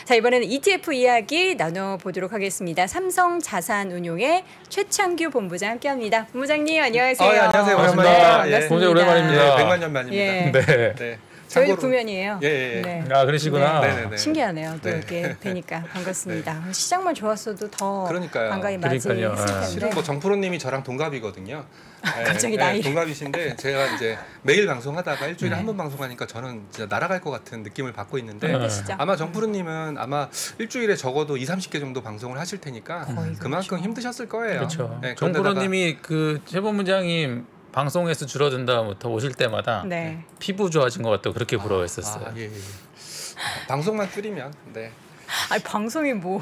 자, 이번에는 ETF 이야기 나눠보도록 하겠습니다. 삼성자산운용의 최창규 본부장 함께합니다. 본부장님 안녕하세요. 안녕하세요. 오랜만입니다. 반갑습니다. 본부장 오랜만입니다. 100만 년 만입니다. 예. 네. 저희도 구면이에요. 예. 네. 아, 그러시구나. 네. 신기하네요. 또 이렇게 뵈니까 반갑습니다. 시장만 좋았어도 더 그러니까요. 반가이 맞이했을 텐데. 실은 뭐 정프로님이 저랑 동갑이거든요. 갑자기 나이. 동갑이신데 제가 이제 매일 방송하다가 일주일에 한 번 방송하니까 저는 진짜 날아갈 것 같은 느낌을 받고 있는데 아마 정프로님은 아마 일주일에 적어도 20-30개 정도 방송을 하실 테니까 그만큼 힘드셨을 거예요. 그렇죠. 정프로님이 그 최본부장님 방송에서 줄어든다부터 오실 때마다 피부 좋아진 것 같다고 그렇게 부러워했었어요. 예. 방송만 줄이면 아니 방송이 뭐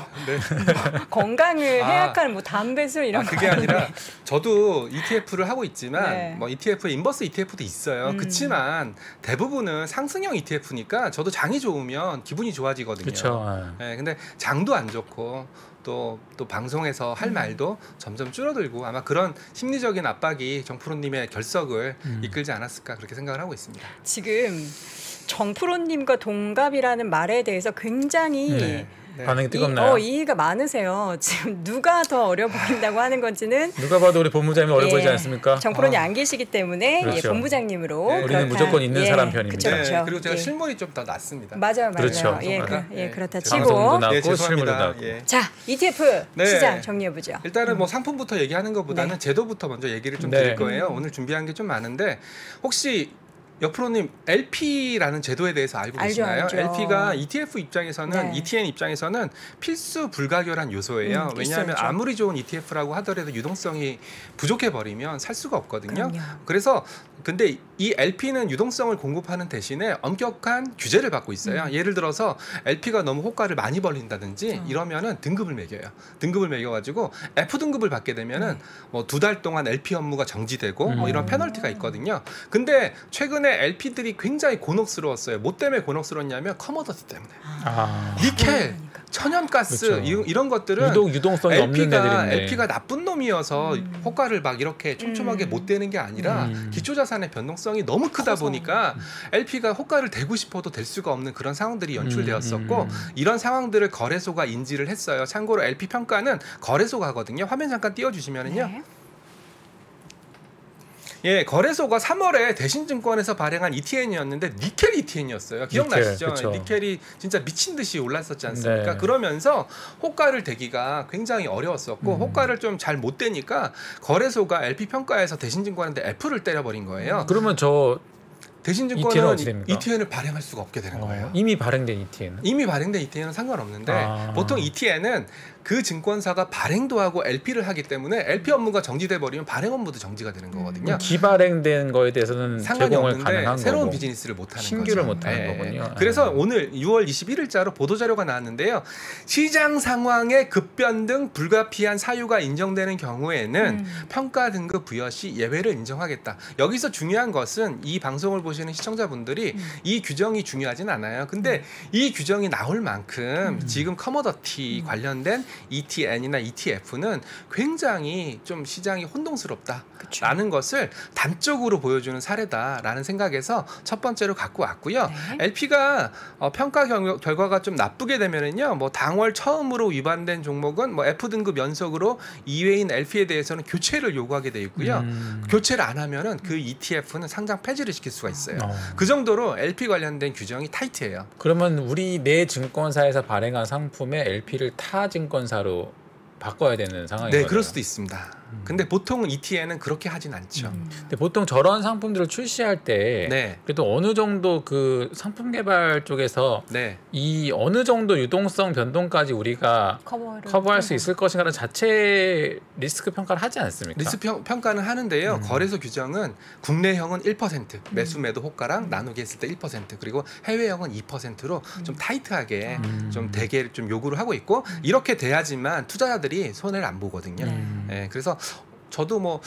건강을 해약할 뭐 담배 술 이런 그게 아니라 저도 ETF를 하고 있지만 뭐 ETF 인버스 ETF도 있어요. 그렇지만 대부분은 상승형 ETF니까 저도 장이 좋으면 기분이 좋아지거든요. 그렇죠. 근데 장도 안 좋고 또 방송에서 할 말도 점점 줄어들고 아마 그런 심리적인 압박이 정프로님의 결석을 이끌지 않았을까 그렇게 생각을 하고 있습니다. 지금 정프로님과 동갑이라는 말에 대해서 굉장히 반응이 뜨겁나요? 이의가 많으세요. 지금 누가 더 어려 보인다고 하는 건지는 누가 봐도 우리 본부장님이 어려 보이지 않습니까? 정프로님 안 계시기 때문에 그렇죠. 본부장님으로 우리는 무조건 있는 사람 편입니다. 그렇죠. 그리고 제가 실물이 좀 더 낫습니다. 맞아요. 그렇죠. 그렇다 치고 치고 낫고 실물도 낫고. 자, ETF 시장 정리해 보죠. 일단은 뭐 상품부터 얘기하는 것보다는 제도부터 먼저 얘기를 좀 드릴 거예요. 오늘 준비한 게 좀 많은데 혹시 역프로님 LP라는 제도에 대해서 알고 계시나요? 알죠. LP가 ETF 입장에서는 ETN 입장에서는 필수 불가결한 요소예요. 왜냐하면 아무리 좋은 ETF라고 하더라도 유동성이 부족해 버리면 살 수가 없거든요. 그래서 근데 이 LP는 유동성을 공급하는 대신에 엄격한 규제를 받고 있어요. 예를 들어서 LP가 너무 호가를 많이 벌린다든지 이러면은 등급을 매겨요. 등급을 매겨가지고 F 등급을 받게 되면은 뭐 2달 동안 LP 업무가 정지되고 뭐 이런 페널티가 있거든요. 근데 최근에 LP들이 굉장히 곤혹스러웠어요. 뭐 때문에 곤혹스러웠냐면 커머더티 때문에. 니켈, 천연가스 이런 것들은 유동성이 없는 애들인데 LP가 나쁜 놈이어서 호가를 막 이렇게 촘촘하게 못 대는 게 아니라 기초자산의 변동성이 너무 크다 보니까 LP가 호가를 대고 싶어도 될 수가 없는 그런 상황들이 연출되었었고 이런 상황들을 거래소가 인지를 했어요. 참고로 LP 평가는 거래소가 하거든요. 화면 잠깐 띄워주시면은요. 거래소가 3월에 대신증권에서 발행한 ETN이었는데 니켈 ETN이었어요. 기억나시죠? 니켈이 진짜 미친 듯이 올랐었지 않습니까? 그러면서 호가를 대기가 굉장히 어려웠었고 호가를 좀 잘 못 대니까 거래소가 LP 평가에서 대신증권한테 F를 때려버린 거예요. 그러면 저 대신증권은 ETN을 발행할 수가 없게 되는 거예요. 이미 발행된 ETN? 이미 발행된 ETN은 상관없는데 보통 ETN은 그 증권사가 발행도 하고 LP를 하기 때문에 LP 업무가 정지돼 버리면 발행 업무도 정지가 되는 거거든요. 기발행된 거에 대해서는 상관이 없는데 새로운 거고. 비즈니스를 못하는 신규를 거죠. 못하는 거군요. 그래서 오늘 6월 21일자로 보도자료가 나왔는데요. 시장 상황의 급변등 불가피한 사유가 인정되는 경우에는 평가 등급 부여 시 예외를 인정하겠다. 여기서 중요한 것은 이 방송을 보시는 시청자분들이 이 규정이 중요하진 않아요. 근데 이 규정이 나올 만큼 지금 커머더티 관련된 ETN이나 ETF는 굉장히 좀 시장이 혼동스럽다라는 것을 단적으로 보여주는 사례다라는 생각에서 첫 번째로 갖고 왔고요. LP가 평가 결과가 좀 나쁘게 되면은요, 뭐 당월 처음으로 위반된 종목은 뭐 F 등급 연속으로 이외인 LP에 대해서는 교체를 요구하게 돼 있고요. 교체를 안 하면은 그 ETF는 상장 폐지를 시킬 수가 있어요. 그 정도로 LP 관련된 규정이 타이트해요. 그러면 우리 내 증권사에서 발행한 상품에 LP를 타 증권사로 바꿔야 되는 상황이거든요. 네, 그럴 수도 있습니다. 근데 보통은 ETN은 그렇게 하진 않죠. 근데 보통 저런 상품들을 출시할 때 그래도 어느 정도 그 상품 개발 쪽에서 이 어느 정도 유동성 변동까지 우리가 커버할 수 있을 것인가는 자체 리스크 평가를 하지 않습니까? 리스크 평가는 하는데요. 거래소 규정은 국내형은 1%, 매수 매도 호가랑 나누기 했을 때 1%, 그리고 해외형은 2%로 좀 타이트하게 좀 대개를 좀 요구를 하고 있고 이렇게 돼야지만 투자자들이 손해를 안 보거든요. 그래서 저도 뭐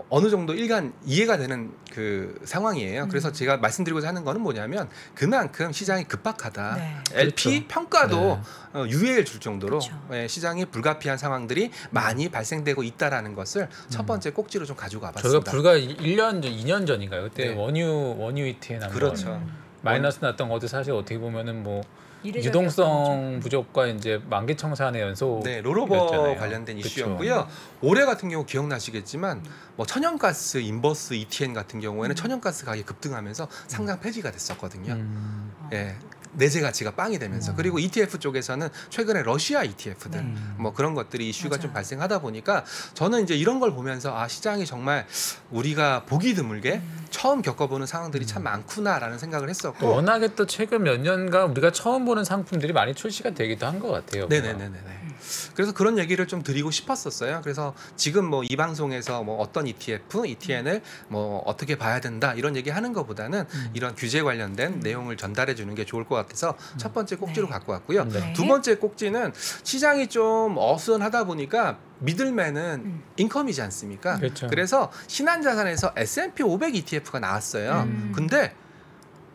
어느 정도 일간 이해가 되는 그 상황이에요. 그래서 제가 말씀드리고자 하는 거는 뭐냐면 그만큼 시장이 급박하다. LP 평가도 유예를 줄 정도로 시장이 불가피한 상황들이 많이 발생되고 있다라는 것을 첫 번째 꼭지로 좀 가지고 와봤습니다. 저희가 불과 1년 전, 2년 전인가요? 그때 원유 ETN 한번 마이너스 났던 것도 사실 어떻게 보면은 뭐 유동성 부족과 이제 만기 청산의 연속. 네, 롤오버 관련된 이슈였고요. 올해 같은 경우 기억나시겠지만 뭐 천연가스 인버스 ETN 같은 경우에는 천연가스 가격이 급등하면서 상장 폐지가 됐었거든요. 예. 내재 가치가 빵이 되면서 그리고 ETF 쪽에서는 최근에 러시아 ETF들 뭐 그런 것들이 이슈가 좀 발생하다 보니까 저는 이제 이런 걸 보면서 아 시장이 정말 우리가 보기 드물게 처음 겪어보는 상황들이 참 많구나라는 생각을 했었고 워낙에 또 최근 몇 년간 우리가 처음 보는 상품들이 많이 출시가 되기도 한 것 같아요. 네네네네. 그래서 그런 얘기를 좀 드리고 싶었었어요. 그래서 지금 뭐 이 방송에서 뭐 어떤 ETF, ETN을 뭐 어떻게 봐야 된다 이런 얘기하는 것보다는 이런 규제 관련된 내용을 전달해 주는 게 좋을 것 같아서 첫 번째 꼭지로 갖고 왔고요. 두 번째 꼭지는 시장이 좀 어수선하다 보니까 미들맨은 인컴이지 않습니까? 그렇죠. 그래서 신한자산에서 S&P 500 ETF가 나왔어요. 근데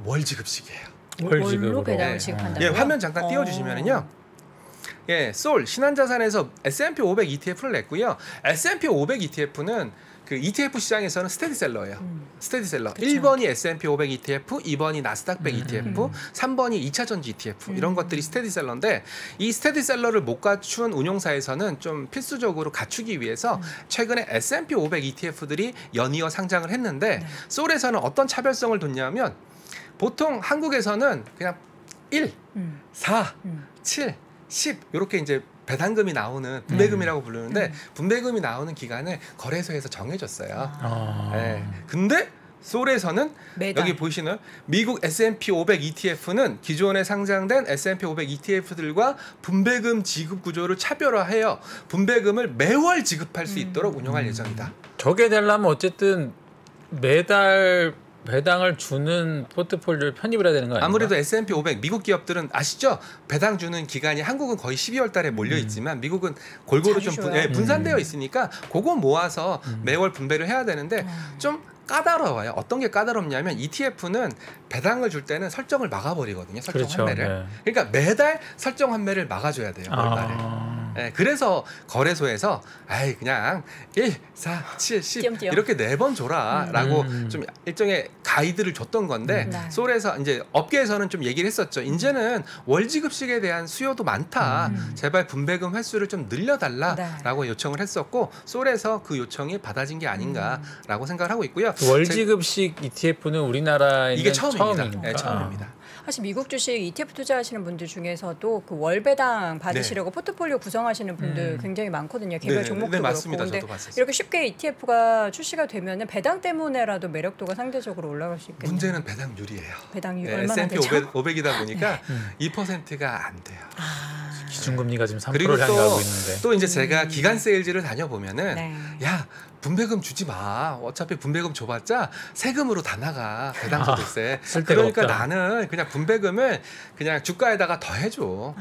월지급식이에요. 월로 배당을 지급한다고요? 예, 화면 잠깐 띄워주시면은요. 예, 솔 신한자산에서 S&P 500 ETF를 냈고요. S&P 500 ETF는 그 ETF 시장에서는 스테디셀러예요. 스테디셀러. 그쵸. 1번이 S&P 500 ETF, 2번이 나스닥 100 ETF, 3번이 2차전지 ETF 이런 것들이 스테디셀러인데 이 스테디셀러를 못 갖춘 운용사에서는 좀 필수적으로 갖추기 위해서 최근에 S&P 500 ETF들이 연이어 상장을 했는데 솔에서는 어떤 차별성을 뒀냐면 보통 한국에서는 그냥 1, 4, 7, 10 이렇게 이제 배당금이 나오는 분배금이라고 부르는데 분배금이 나오는 기간을 거래소에서 정해줬어요. 네. 근데 솔에서는 여기 보시는 미국 S&P 500 ETF는 기존에 상장된 S&P 500 ETF들과 분배금 지급 구조를 차별화해요. 분배금을 매월 지급할 수 있도록 운영할 예정이다. 저게 되려면 어쨌든 매달 배당을 주는 포트폴리오를 편입을 해야 되는 거 아니에요? 아무래도 S&P 500 미국 기업들은 아시죠? 배당 주는 기간이 한국은 거의 12월 달에 몰려 있지만 미국은 골고루 좀 분산되어 있으니까 그거 모아서 매월 분배를 해야 되는데 좀 까다로워요. 어떤 게 까다롭냐면 ETF는 배당을 줄 때는 설정을 막아버리거든요. 설정 환매를. 그러니까 매달 설정 환매를 막아줘야 돼요. 월말에. 네, 그래서 거래소에서 아이 그냥 1, 4, 7, 10 이렇게 4번 줘라라고 좀 일종의 가이드를 줬던 건데 솔에서 이제 업계에서는 좀 얘기를 했었죠. 이제는 월지급식에 대한 수요도 많다. 제발 분배금 횟수를 좀 늘려달라라고 요청을 했었고 솔에서 그 요청이 받아진 게 아닌가라고 생각을 하고 있고요. 월지급식 ETF는 우리나라에는 이게 처음입니다. 네, 처음입니다. 사실 미국 주식 ETF 투자하시는 분들 중에서도 그 월배당 받으시려고 포트폴리오 구성하시는 분들 굉장히 많거든요. 개별 종목도 맞습니다. 그렇고. 저도 봤었어요. 이렇게 쉽게 ETF가 출시가 되면은 배당 때문에라도 매력도가 상대적으로 올라갈 수 있겠네요. 문제는 배당률이에요. 배당률 얼마나 되죠? S&P 500이다 보니까 2%가 안 돼요. 기준금리가 지금 3%를 향해 가고 있는데. 또 이제 제가 기간 세일즈를 다녀보면은 야 분배금 주지 마. 어차피 분배금 줘봤자 세금으로 다 나가. 배당소득세. 그러니까 없다. 나는 그냥 분배금을 그냥 주가에다가 더해줘.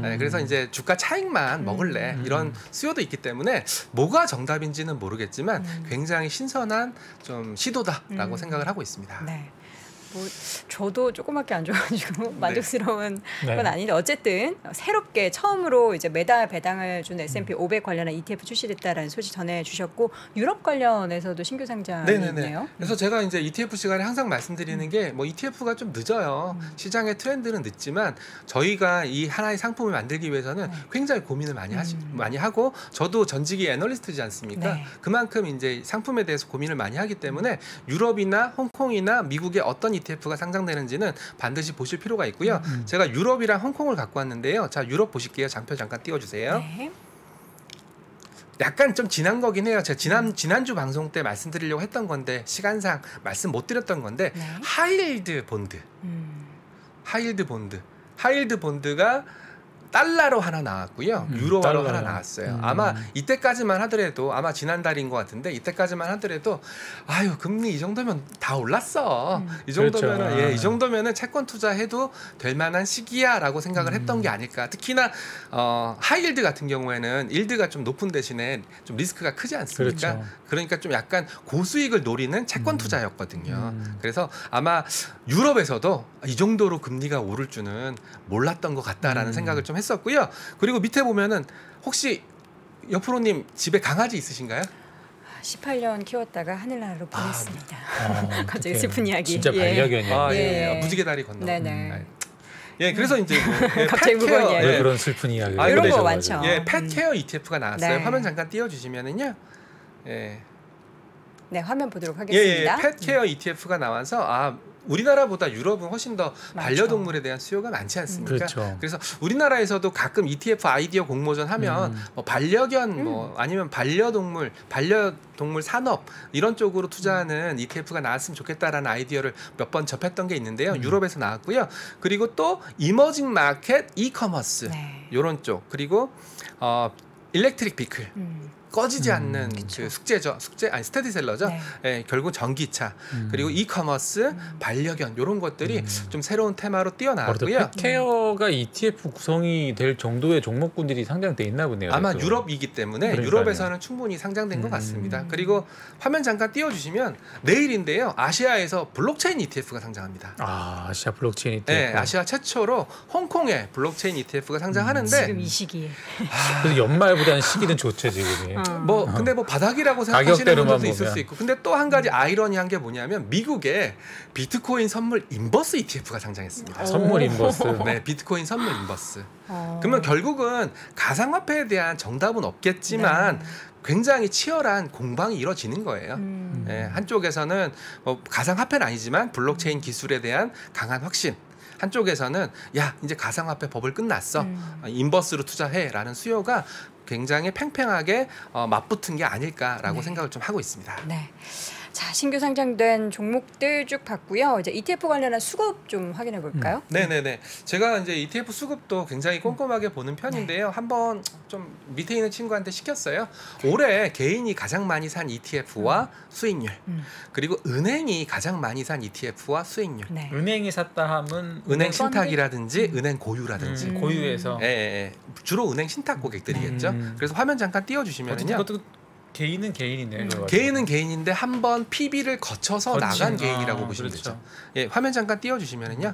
네, 그래서 이제 주가 차익만 먹을래. 이런 수요도 있기 때문에 뭐가 정답인지는 모르겠지만 굉장히 신선한 좀 시도다라고 생각을 하고 있습니다. 네. 뭐 저도 조그맣게 안 줘가지고 만족스러운 건 아닌데 어쨌든 새롭게 처음으로 이제 매달 배당을 준 S&P 500 관련한 ETF 출시됐다라는 소식 전해주셨고 유럽 관련해서도 신규 상장이 있네요. 그래서 제가 이제 ETF 시간에 항상 말씀드리는 게 뭐 ETF가 좀 늦어요. 시장의 트렌드는 늦지만 저희가 이 하나의 상품을 만들기 위해서는 굉장히 고민을 많이 하고 저도 전직이 애널리스트지 않습니까? 그만큼 이제 상품에 대해서 고민을 많이 하기 때문에 유럽이나 홍콩이나 미국의 어떤 ETF가 상장되는지는 반드시 보실 필요가 있고요. 제가 유럽이랑 홍콩을 갖고 왔는데요. 자, 유럽 보실게요. 장표 잠깐 띄워주세요. 약간 좀 지난 거긴 해요. 제가 지난주 방송 때 말씀드리려고 했던 건데 시간상 말씀 못 드렸던 건데 하이힐드 본드. 하이힐드 본드가 달러로 하나 나왔고요. 유로화로 하나 나왔어요. 아마 이때까지만 하더라도 아마 지난달인 것 같은데 이때까지만 하더라도 아유 금리 이 정도면 다 올랐어. 이 정도면은 이 정도면은 채권 투자해도 될 만한 시기야라고 생각을 했던 게 아닐까. 특히나 하이힐드 같은 경우에는 일드가 좀 높은 대신에 좀 리스크가 크지 않습니까? 그러니까 좀 약간 고수익을 노리는 채권 투자였거든요. 그래서 아마 유럽에서도 이 정도로 금리가 오를 줄은 몰랐던 것 같다라는 생각을 좀 했었고요. 그리고 밑에 보면은 혹시 여프로님 집에 강아지 있으신가요? 18년 키웠다가 하늘나라로 보냈습니다. 갑자기 슬픈 이야기. 진짜 반려견이에요. 무지개 다리 건너. 예, 그래서 이제 뭐 갑자기 무거운 이야기. 왜 그런 슬픈 이야기? 이런 거 많죠. 예, 펫케어 ETF가 나왔어요. 네. 화면 잠깐 띄워주시면은요. 예. 네, 화면 보도록 하겠습니다. 예, 펫케어 ETF가 나와서 우리나라보다 유럽은 훨씬 더 반려동물에 대한 수요가 많지 않습니까? 그렇죠. 그래서 우리나라에서도 가끔 ETF 아이디어 공모전 하면 뭐 반려견 뭐 아니면 반려동물 산업 이런 쪽으로 투자하는 ETF가 나왔으면 좋겠다라는 아이디어를 몇 번 접했던 게 있는데요. 유럽에서 나왔고요. 그리고 또 이머징 마켓 이커머스 이런 쪽 그리고 일렉트릭 비클 꺼지지 않는 그 스테디셀러죠. 네. 예, 결국 전기차 그리고 이커머스, 반려견 이런 것들이 좀 새로운 테마로 뛰어나왔고요. 펫케어가 ETF 구성이 될 정도의 종목군들이 상장돼 있나 보네요. 아마 유럽이기 때문에 그러니까요. 유럽에서는 충분히 상장된 것 같습니다. 그리고 화면 잠깐 띄워주시면 내일인데요. 아시아에서 블록체인 ETF가 상장합니다. 아시아 블록체인 ETF. 네, 아시아 최초로 홍콩에 블록체인 ETF가 상장하는데 지금 이 시기에. 그래서 연말보다는 시기는 좋죠 지금이. 근데 뭐 바닥이라고 생각하시는 분들도 있을 수 있고 근데 또 한 가지 아이러니한 게 뭐냐면 미국에 비트코인 선물 인버스 ETF가 상장했습니다. 선물 인버스. 네, 비트코인 선물 인버스. 그러면 결국은 가상화폐에 대한 정답은 없겠지만 굉장히 치열한 공방이 이루어지는 거예요. 네, 한쪽에서는 가상화폐는 아니지만 블록체인 기술에 대한 강한 확신. 한쪽에서는 야 이제 가상화폐 버블 끝났어. 인버스로 투자해라는 수요가 굉장히 팽팽하게 맞붙은 게 아닐까라고 생각을 좀 하고 있습니다. 네. 자, 신규 상장된 종목들 쭉 봤고요. 이제 ETF 관련한 수급 좀 확인해 볼까요? 네네네. 제가 이제 ETF 수급도 굉장히 꼼꼼하게 보는 편인데요. 한번 좀 밑에 있는 친구한테 시켰어요. 올해 개인이 가장 많이 산 ETF와 수익률, 그리고 은행이 가장 많이 산 ETF와 수익률. 네. 은행이 샀다 하면 은행 신탁이라든지 은행 고유라든지 고유에서 주로 은행 신탁 고객들이겠죠. 그래서 화면 잠깐 띄워주시면요. 개인은 개인이네. 개인은 개인인데 한번 PB를 거쳐서 나간 개인이라고 보시면 되죠. 예, 화면 잠깐 띄워주시면은요.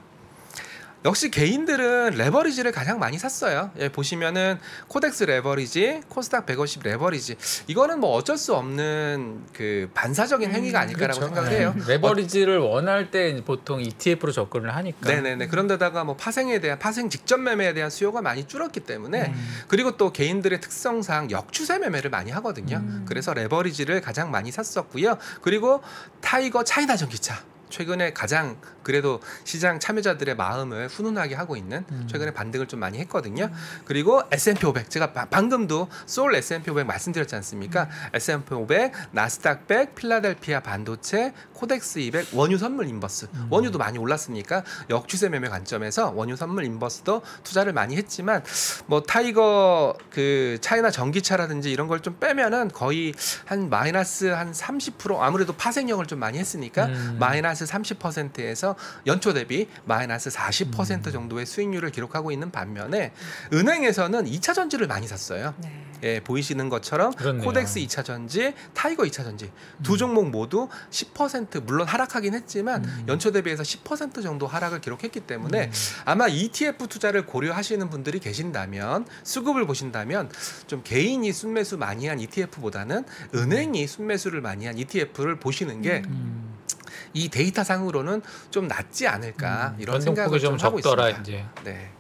역시 개인들은 레버리지를 가장 많이 샀어요. 예, 보시면은 코덱스 레버리지, 코스닥 150 레버리지. 이거는 뭐 어쩔 수 없는 그 반사적인 행위가 아닐까라고 생각을 해요. 레버리지를 원할 때 보통 ETF로 접근을 하니까. 네네네. 그런데다가 뭐 파생 직전 매매에 대한 수요가 많이 줄었기 때문에 그리고 또 개인들의 특성상 역추세 매매를 많이 하거든요. 그래서 레버리지를 가장 많이 샀었고요. 그리고 타이거 차이나 전기차. 최근에 가장 그래도 시장 참여자들의 마음을 훈훈하게 하고 있는 최근에 반등을 좀 많이 했거든요. 그리고 S&P 500 제가 방금도 소울 S&P 500 말씀드렸지 않습니까? S&P 500, 나스닥 100, 필라델피아 반도체, 코덱스 200, 원유 선물 인버스. 원유도 많이 올랐으니까 역추세 매매 관점에서 원유 선물 인버스도 투자를 많이 했지만 뭐 타이거 그 차이나 전기차라든지 이런 걸 좀 빼면은 거의 한 마이너스 한 30% 아무래도 파생형을 좀 많이 했으니까 마이너스 30%에서 연초 대비 마이너스 40% 정도의 수익률을 기록하고 있는 반면에 은행에서는 2차 전지를 많이 샀어요. 네. 예, 보이시는 것처럼 그렇네요. 코덱스 2차 전지, 타이거 2차 전지 두 종목 모두 10% 물론 하락하긴 했지만 연초 대비해서 10% 정도 하락을 기록했기 때문에 아마 ETF 투자를 고려하시는 분들이 계신다면 수급을 보신다면 좀 개인이 순매수 많이 한 ETF보다는 은행이 순매수를 많이 한 ETF를 보시는 게 이 데이터 상으로는 좀 낫지 않을까 이런 생각을 좀 하고 있습니다. 이제. 네.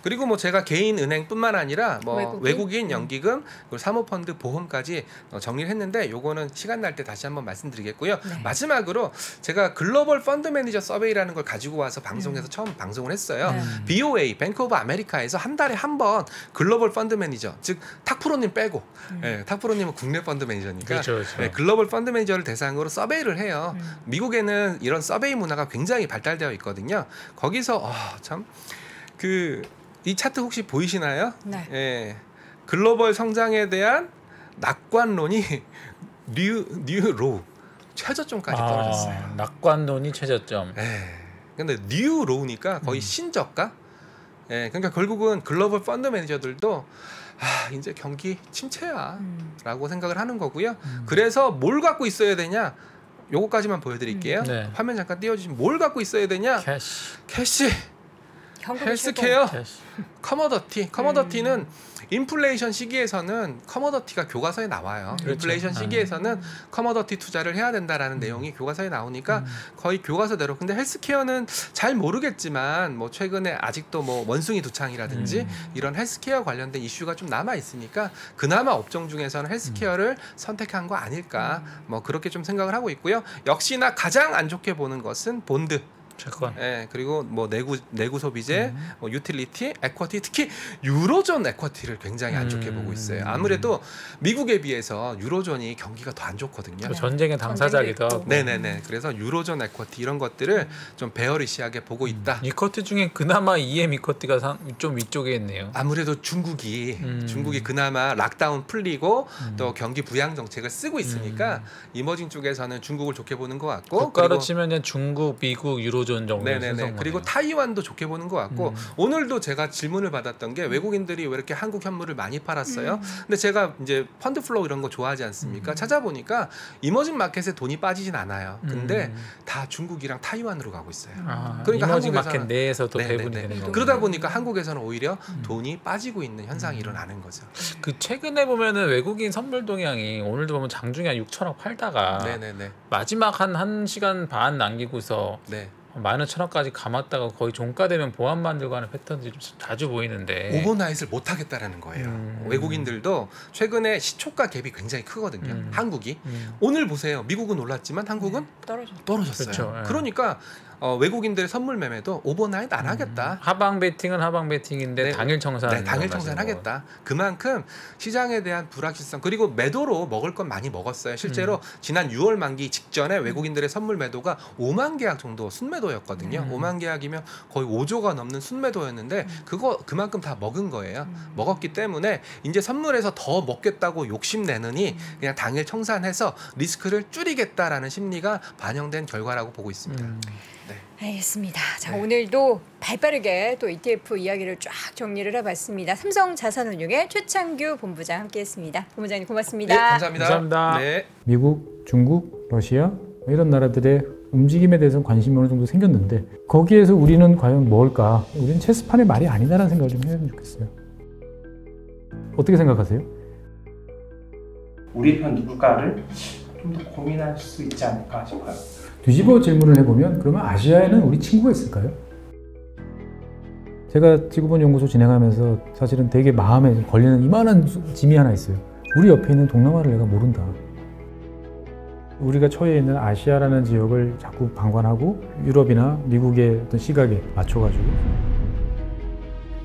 그리고 뭐 제가 개인 은행뿐만 아니라 뭐 외국인 연기금 그리고 사모펀드 보험까지 정리를 했는데 요거는 시간 날 때 다시 한번 말씀드리겠고요. 네. 마지막으로 제가 글로벌 펀드 매니저 서베이라는 걸 가지고 와서 방송에서 처음 방송을 했어요. BOA 뱅크 오브 아메리카에서 한 달에 한 번 글로벌 펀드 매니저 즉 탁프로님 빼고 탁프로님은 국내 펀드 매니저니까 그렇죠. 글로벌 펀드 매니저를 대상으로 서베이를 해요. 미국에는 이런 서베이 문화가 굉장히 발달되어 있거든요. 거기서 참 이 차트 혹시 보이시나요? 네. 예, 글로벌 성장에 대한 낙관론이 뉴로우 최저점까지 떨어졌어요. 낙관론이 최저점. 예. 근데 뉴로우니까 거의 신저가. 예, 그러니까 결국은 글로벌 펀드 매니저들도 이제 경기 침체야라고 생각을 하는 거고요. 그래서 뭘 갖고 있어야 되냐? 요거까지만 보여드릴게요. 네. 화면 잠깐 띄워주시면 뭘 갖고 있어야 되냐? 캐시. 헬스케어, 커머더티. 커머더티는 인플레이션 시기에서는 커머더티가 교과서에 나와요. 그렇죠. 인플레이션 시기에서는 커머더티 투자를 해야 된다라는 내용이 교과서에 나오니까 거의 교과서대로. 근데 헬스케어는 잘 모르겠지만 뭐 최근에 아직도 뭐 원숭이 두창이라든지 이런 헬스케어 관련된 이슈가 좀 남아 있으니까 그나마 업종 중에서는 헬스케어를 선택한 거 아닐까 뭐 그렇게 좀 생각을 하고 있고요. 역시나 가장 안 좋게 보는 것은 본드. 예, 그리고 뭐 내구 소비재, 뭐 유틸리티, 에쿼티, 특히 유로존 에쿼티를 굉장히 안 좋게 보고 있어요. 아무래도 미국에 비해서 유로존이 경기가 더 안 좋거든요. 전쟁의 당사자기도 하고. 네네네. 그래서 유로존 에쿼티 이런 것들을 좀 베어리시하게 보고 있다. 이쿼티 중에 그나마 EM 이쿼티가 좀 위쪽에 있네요. 아무래도 중국이 그나마 락다운 풀리고 또 경기 부양 정책을 쓰고 있으니까 이머징 쪽에서는 중국을 좋게 보는 것 같고. 국가로 치면 중국, 미국, 유로존 정도. 네네네. 그리고 타이완도 좋게 보는 것 같고 오늘도 제가 질문을 받았던 게 외국인들이 왜 이렇게 한국 현물을 많이 팔았어요? 근데 제가 이제 펀드 플로우 이런 거 좋아하지 않습니까? 찾아보니까 이머징 마켓에 돈이 빠지진 않아요. 근데 다 중국이랑 타이완으로 가고 있어요. 그러니까 이머징 마켓 내에서도 배분이 되는 거예요. 그러다 보니까 한국에서는 오히려 돈이 빠지고 있는 현상이 일어나는 거죠. 그 최근에 보면은 외국인 선물 동향이 오늘도 보면 장중에 한 6천억 팔다가 마지막 한 1시간 반 남기고서 11,000원까지 감았다가 거의 종가되면 보안 만들고 하는 패턴들이 좀 자주 보이는데 오버나잇을 못 하겠다라는 거예요. 외국인들도 최근에 시초가 갭이 굉장히 크거든요. 한국이 오늘 보세요. 미국은 올랐지만 한국은 떨어졌어요. 그렇죠. 그러니까 외국인들의 선물 매매도 오버나잇 안 하겠다. 하방 베팅은 하방 베팅인데 당일 청산. 당일 청산하겠다. 그만큼 시장에 대한 불확실성 그리고 매도로 먹을 건 많이 먹었어요. 실제로 지난 6월 만기 직전에 외국인들의 선물 매도가 5만 계약 정도 순매도였거든요. 5만 계약이면 거의 5조가 넘는 순매도였는데 그만큼 다 먹은 거예요. 먹었기 때문에 이제 선물에서 더 먹겠다고 욕심내느니 그냥 당일 청산해서 리스크를 줄이겠다라는 심리가 반영된 결과라고 보고 있습니다. 알겠습니다. 자, 오늘도 발빠르게 또 ETF 이야기를 쫙 정리를 해봤습니다. 삼성자산운용의 최창규 본부장 함께했습니다. 본부장님 고맙습니다. 네, 감사합니다. 네. 미국, 중국, 러시아 이런 나라들의 움직임에 대해서 관심이 어느 정도 생겼는데 거기에서 우리는 과연 뭘까? 우리는 체스판의 말이 아니다라는 생각을 좀 해야 좋겠어요. 어떻게 생각하세요? 우리 편 누굴까를 좀 더 고민할 수 있지 않을까 싶어요. 뒤집어 질문을 해보면 그러면 아시아에는 우리 친구가 있을까요? 제가 지구본 연구소 진행하면서 사실은 되게 마음에 걸리는 이만한 짐이 하나 있어요. 우리 옆에 있는 동남아를 내가 모른다. 우리가 처해 있는 아시아라는 지역을 자꾸 방관하고 유럽이나 미국의 어떤 시각에 맞춰가지고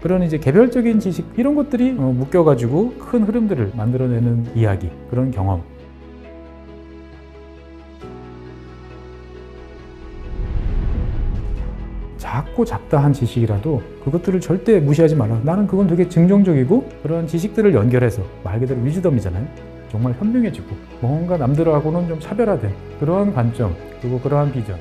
그런 이제 개별적인 지식 이런 것들이 묶여가지고 큰 흐름들을 만들어내는 이야기, 그런 경험. 작고 잡다한 지식이라도 그것들을 절대 무시하지 말라. 나는 그건 되게 긍정적이고 그런 지식들을 연결해서 말 그대로 위즈덤이잖아요. 정말 현명해지고 뭔가 남들하고는 좀 차별화된 그러한 관점 그리고 그러한 비전